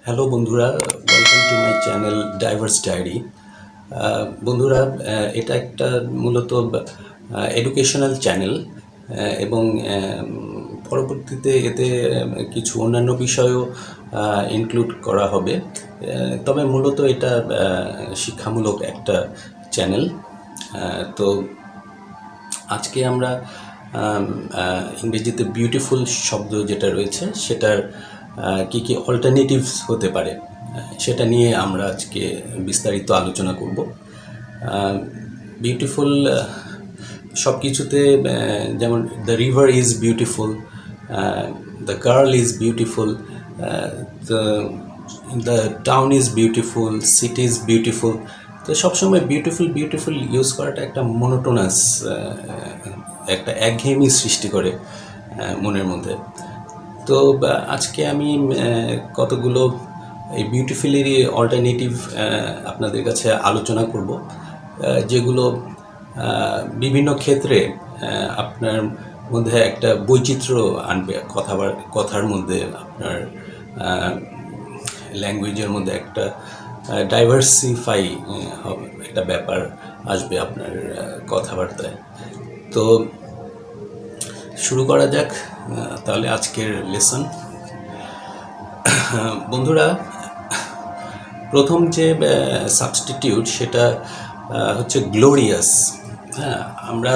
Hello বন্ধুরা, welcome to my channel Diverse Diary. বন্ধুরা, এটা একটা মূলত এডুকেশনাল চ্যানেল এবং পরবর্তীতে এতে কিছু অন্যান্য বিষয়ও ইনক্লুড করা হবে। তবে মূলত এটা শিক্ষামূলক একটা চ্যানেল। তো আজকে আমরা ইংরেজিতে বিউটিফুল শব্দ যেটা রয়েছে সেটার কি কি অল্টারনেটিভস হতে পারে সেটা নিয়ে আমরা আজকে বিস্তারিত আলোচনা করব। বিউটিফুল সব কিছুতে যেমন the river is beautiful, the girl is beautiful, the the town is beautiful, city is beautiful. তো সবসময় বিউটিফুল বিউটিফুল ইউজ করাটা একটা মনোটোনাস, একটা একঘেয়েমি সৃষ্টি করে মনের মধ্যে। তো আজকে আমি কতগুলো এই বিউটিফুলেরই অল্টারনেটিভ আপনাদের কাছে আলোচনা করব, যেগুলো বিভিন্ন ক্ষেত্রে আপনার মধ্যে একটা বৈচিত্র্য আনবে, কথার মধ্যে আপনার ল্যাঙ্গুয়েজের মধ্যে একটা ডাইভার্সিফাই হবে, একটা ব্যাপার আসবে আপনার কথাবার্তায়। তো শুরু করা যাক তাহলে আজকের লেসন। বন্ধুরা, প্রথম যে সাবস্টিটিউট সেটা হচ্ছে গ্লোরিয়াস। হ্যাঁ, আমরা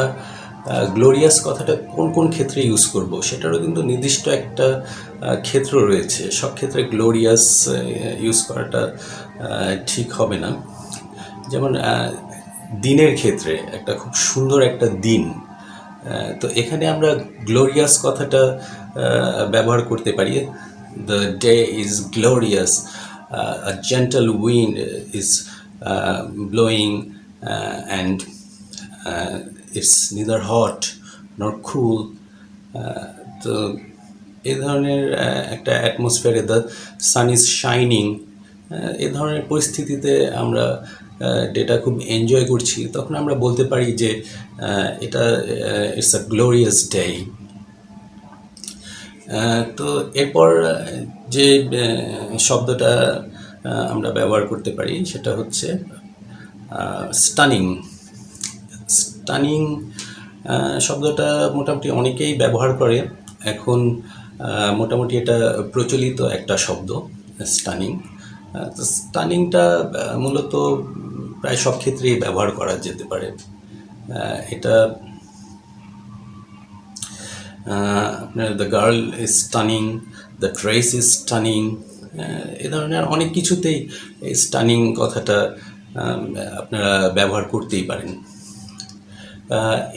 গ্লোরিয়াস কথাটা কোন কোন ক্ষেত্রে ইউজ করব সেটারও কিন্তু নির্দিষ্ট একটা ক্ষেত্র রয়েছে। সব ক্ষেত্রে গ্লোরিয়াস ইউজ করাটা ঠিক হবে না। যেমন দিনের ক্ষেত্রে একটা খুব সুন্দর একটা দিন, তো এখানে আমরা গ্লোরিয়াস কথাটা ব্যবহার করতে পারি। The day is glorious, a gentle wind is blowing and it's neither hot নর কুল। তো এই ধরনের একটা অ্যাটমসফিয়ারে দ্য সান ইজ শাইনিং, এ ধরনের পরিস্থিতিতে আমরা ডেটা খুব এনজয় করছি, তখন আমরা বলতে পারি যে এটা ইটস আ গ্লোরিয়াস ডে। তো এরপর যে শব্দটা আমরা ব্যবহার করতে পারি সেটা হচ্ছে স্টানিং। স্টানিং শব্দটা মোটামুটি অনেকেই ব্যবহার করে এখন। মোটামুটি এটা প্রচলিত একটা শব্দ, স্টানিং। তো স্টানিংটা মূলত প্রায় সব ক্ষেত্রেই ব্যবহার করা যেতে পারে। এটা আপনার the girl is stunning, the dress is stunning, এ ধরনের অনেক কিছুতেই এই স্টানিং কথাটা আপনারা ব্যবহার করতেই পারেন।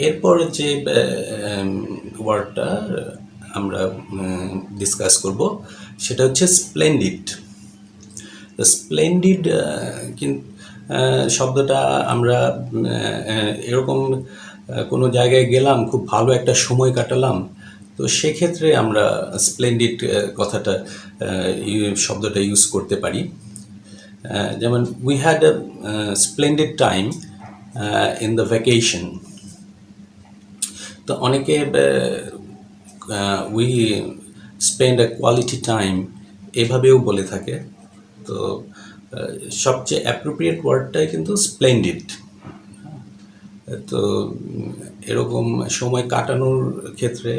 এরপর যে ওয়ার্ডটা আমরা ডিসকাস করব সেটা হচ্ছে স্প্লেন্ডিড। স্প্লেন্ডিড শব্দটা আমরা এরকম কোনো জায়গায় গেলাম, খুব ভালো একটা সময় কাটালাম, তো সেক্ষেত্রে আমরা স্প্লেন্ডিড কথাটা শব্দটা ইউজ করতে পারি। যেমন we had a splendid time in the vacation. তো অনেকে we spend a quality time এভাবেও বলে থাকে। তো সবচেয়ে অ্যাপ্রোপ্রিয়েট ওয়ার্ডটাই কিন্তু স্প্লেন্ডিড। তো এরকম সময় কাটানোর ক্ষেত্রে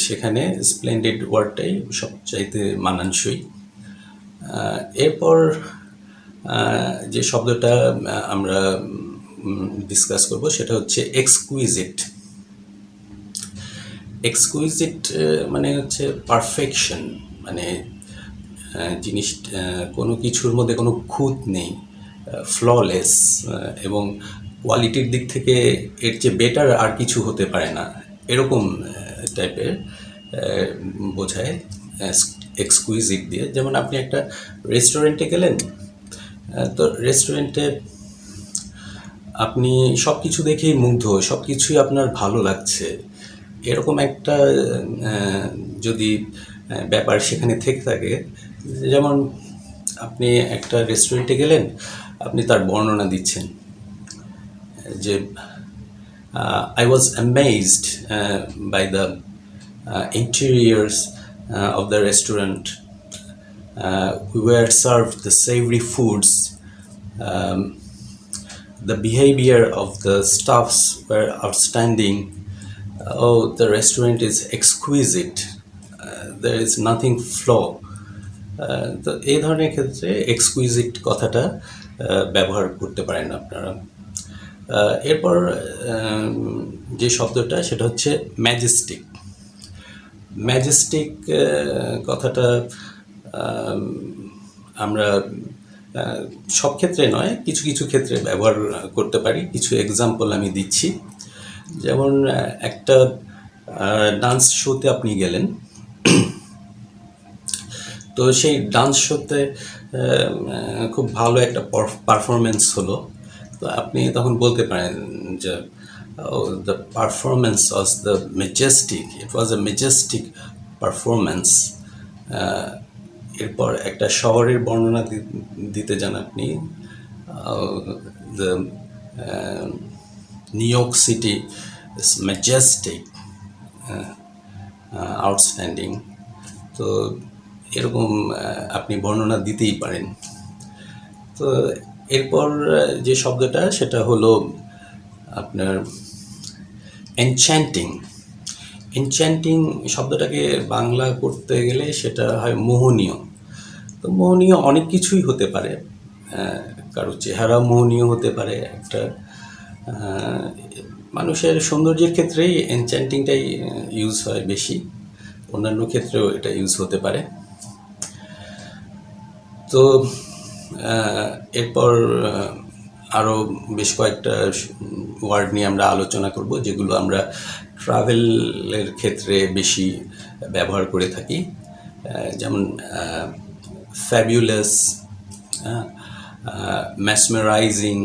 সেখানে স্প্লেন্ডিড ওয়ার্ডটাই সবচাইতে মানানসই। এরপর যে শব্দটা আমরা ডিসকাস করব সেটা হচ্ছে এক্সকুইজিট। এক্সকুইজিট মানে হচ্ছে পারফেকশন, মানে জিনিস কোনো কিছুর মধ্যে কোনো খুঁত নেই, ফ্ললেস, এবং কোয়ালিটির দিক থেকে এর চেয়ে বেটার আর কিছু হতে পারে না, এরকম টাইপের বোঝায় এক্সকুইজিট দিয়ে। যেমন আপনি একটা রেস্টুরেন্টে গেলেন, তো রেস্টুরেন্টে আপনি সব কিছু দেখেই মুগ্ধ, সব কিছুই আপনার ভালো লাগছে, এরকম একটা যদি ব্যাপার সেখানে থেকে থাকে। যেমন আপনি একটা রেস্টুরেন্টে গেলেন, আপনি তার বর্ণনা দিচ্ছেন যে I was amazed by the interiors of the restaurant. We were served the savory foods. The behavior of the staffs were outstanding. Oh, the restaurant is exquisite. There is nothing flaw. তো এই ধরনের ক্ষেত্রে এক্সকুইজিট কথাটা ব্যবহার করতে পারেন আপনারা। এরপর যে শব্দটা সেটা হচ্ছে ম্যাজেস্টিক। ম্যাজেস্টিক কথাটা আমরা সব ক্ষেত্রে নয়, কিছু কিছু ক্ষেত্রে ব্যবহার করতে পারি। কিছু এক্সাম্পল আমি দিচ্ছি। যেমন একটা ডান্স শোতে আপনি গেলেন, তো সেই ডান্স শোতে খুব ভালো একটা পারফরমেন্স হলো, তো আপনি তখন বলতে পারেন যে the performance was the majestic, it was a majestic performance. এরপর একটা শহরের বর্ণনা দিতে যান আপনি, the New York city is majestic, outstanding. তো এরকম আপনি বর্ণনা দিতেই পারেন। তো এরপর যে শব্দটা সেটা হলো আপনার এনচ্যান্টিং। এনচ্যান্টিং শব্দটাকে বাংলা করতে গেলে সেটা হয় মোহনীয়। তো মোহনীয় অনেক কিছুই হতে পারে, কারো চেহারা মোহনীয় হতে পারে। একটা মানুষের সৌন্দর্যের ক্ষেত্রেই এনচ্যান্টিংটাই ইউজ হয় বেশি, অন্যান্য ক্ষেত্রেও এটা ইউজ হতে পারে। তো এরপর আরও বেশ কয়েকটা ওয়ার্ড নিয়ে আমরা আলোচনা করব, যেগুলো আমরা ট্রাভেলের ক্ষেত্রে বেশি ব্যবহার করে থাকি। যেমন ফ্যাবিউলাস, ম্যাসমেরাইজিং।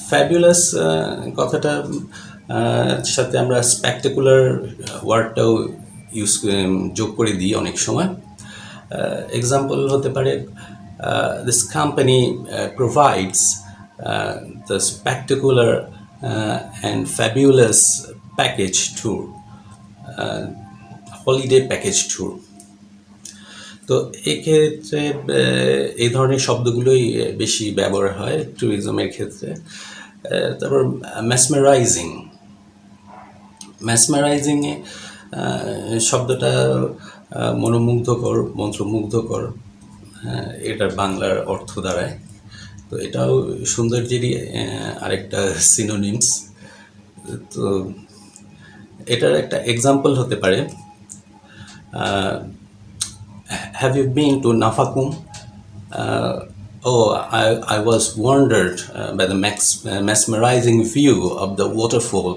ফ্যাবিউলাস কথাটা সাথে আমরা স্পেকটাকুলার ওয়ার্ডটাও যোগ করে দিই অনেক সময়। এক্সাম্পল হতে পারে, this company provides the spectacular and fabulous package tour, holiday package tour. তো এক্ষেত্রে এই ধরনের শব্দগুলোই বেশি ব্যবহার হয় ট্যুরিজমের ক্ষেত্রে। তারপর ম্যাসমেরাইজিং। ম্যাসমেরাইজিংয়ে শব্দটা মনোমুগ্ধকর, মন্ত্রমুগ্ধকর, এটার বাংলার অর্থ দাঁড়ায়। তো এটাও সৌন্দর্যেরই আরেকটা সিনোনিমস। তো এটার একটা এক্সাম্পল হতে পারে, have you been to Nafakhum? I was wondered by the mesmerizing view of the waterfall.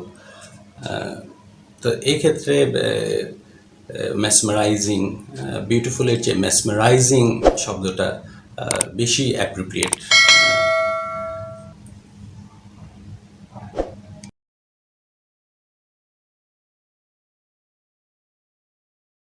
তো এই ক্ষেত্রে মেসমেরাইজিং, বিউটিফুলের চেয়ে মেসমেরাইজিং শব্দটা বেশি অ্যাপ্রোপ্রিয়েট।